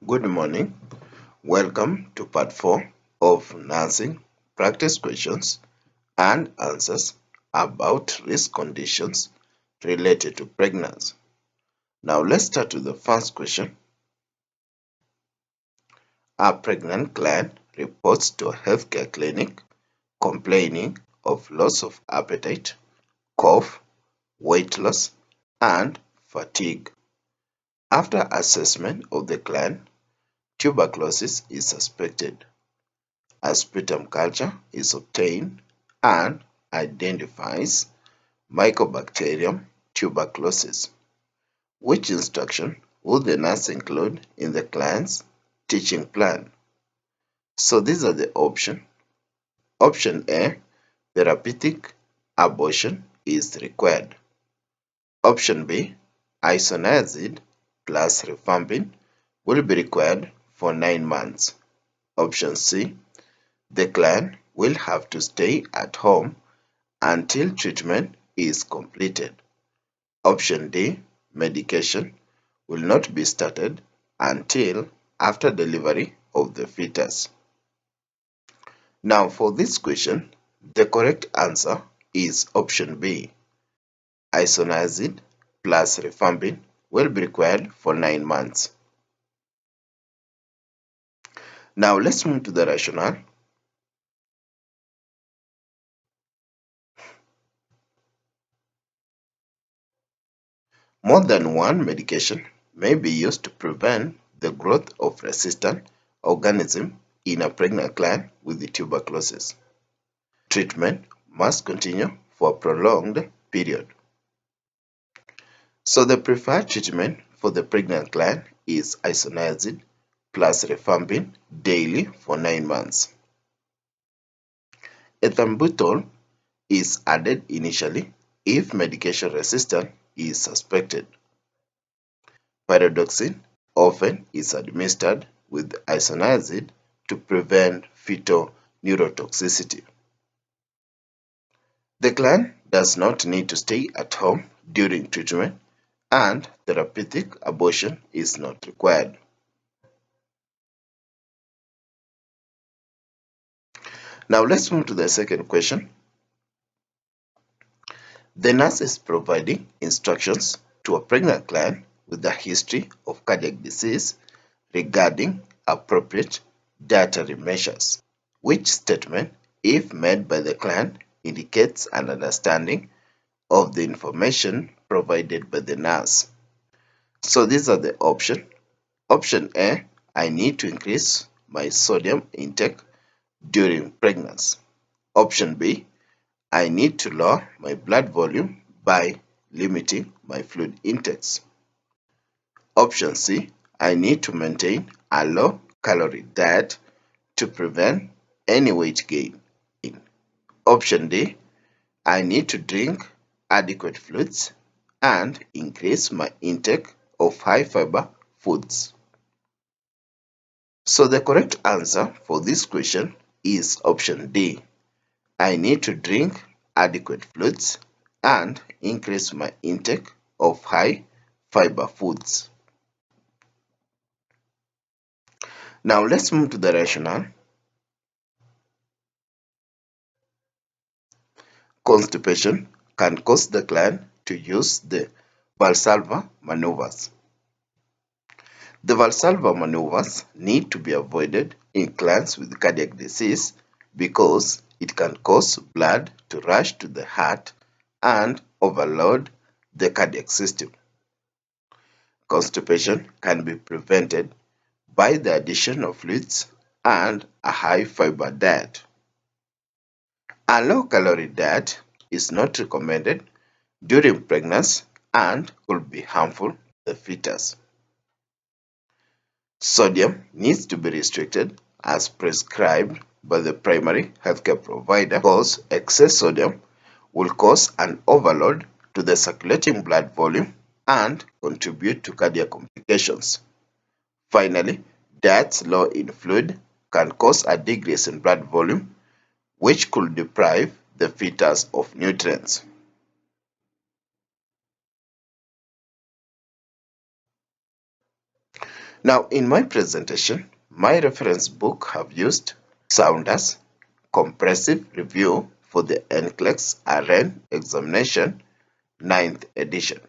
Good morning. Welcome to part 4 of nursing practice questions and answers about risk conditions related to pregnancy. Now let's start with the first question. A pregnant client reports to a healthcare clinic complaining of loss of appetite, cough, weight loss, and fatigue. After assessment of the client, tuberculosis is suspected. A sputum culture is obtained and identifies Mycobacterium tuberculosis. Which instruction would the nurse include in the client's teaching plan? So these are the options. Option A, therapeutic abortion is required. Option B, isoniazid plus rifampin will be required for 9 months. Option C, the client will have to stay at home until treatment is completed. Option D, medication will not be started until after delivery of the fetus. Now for this question, the correct answer is option B. Isoniazid plus rifampin will be required for 9 months. Now let's move to the rationale. More than one medication may be used to prevent the growth of resistant organism in a pregnant client with the tuberculosis. Treatment must continue for a prolonged period. So the preferred treatment for the pregnant client is isoniazid plus rifampin daily for 9 months. Ethambutol is added initially if medication resistance is suspected. Pyridoxine often is administered with isoniazid to prevent fetal neurotoxicity. The client does not need to stay at home during treatment, and therapeutic abortion is not required. Now let's move to the second question. The nurse is providing instructions to a pregnant client with a history of cardiac disease regarding appropriate dietary measures. Which statement, if made by the client, indicates an understanding of the information provided by the nurse? So these are the options. Option A, I need to increase my sodium intake during pregnancy. Option B, I need to lower my blood volume by limiting my fluid intakes. Option C, I need to maintain a low calorie diet to prevent any weight gain. Option D, I need to drink adequate fluids and increase my intake of high fiber foods. So the correct answer for this question is option D. I need to drink adequate fluids and increase my intake of high fiber foods. Now let's move to the rationale. Constipation can cause the client to use the Valsalva maneuvers. The Valsalva maneuvers need to be avoided in clients with cardiac disease because it can cause blood to rush to the heart and overload the cardiac system. Constipation can be prevented by the addition of fluids and a high fiber diet. A low calorie diet is not recommended during pregnancy and could be harmful to the fetus. Sodium needs to be restricted as prescribed by the primary healthcare provider because excess sodium will cause an overload to the circulating blood volume and contribute to cardiac complications. Finally, diets low in fluid can cause a decrease in blood volume, which could deprive the fetus of nutrients. Now, in my presentation, my reference book have used Saunders Comprehensive Review for the NCLEX RN examination 9th edition.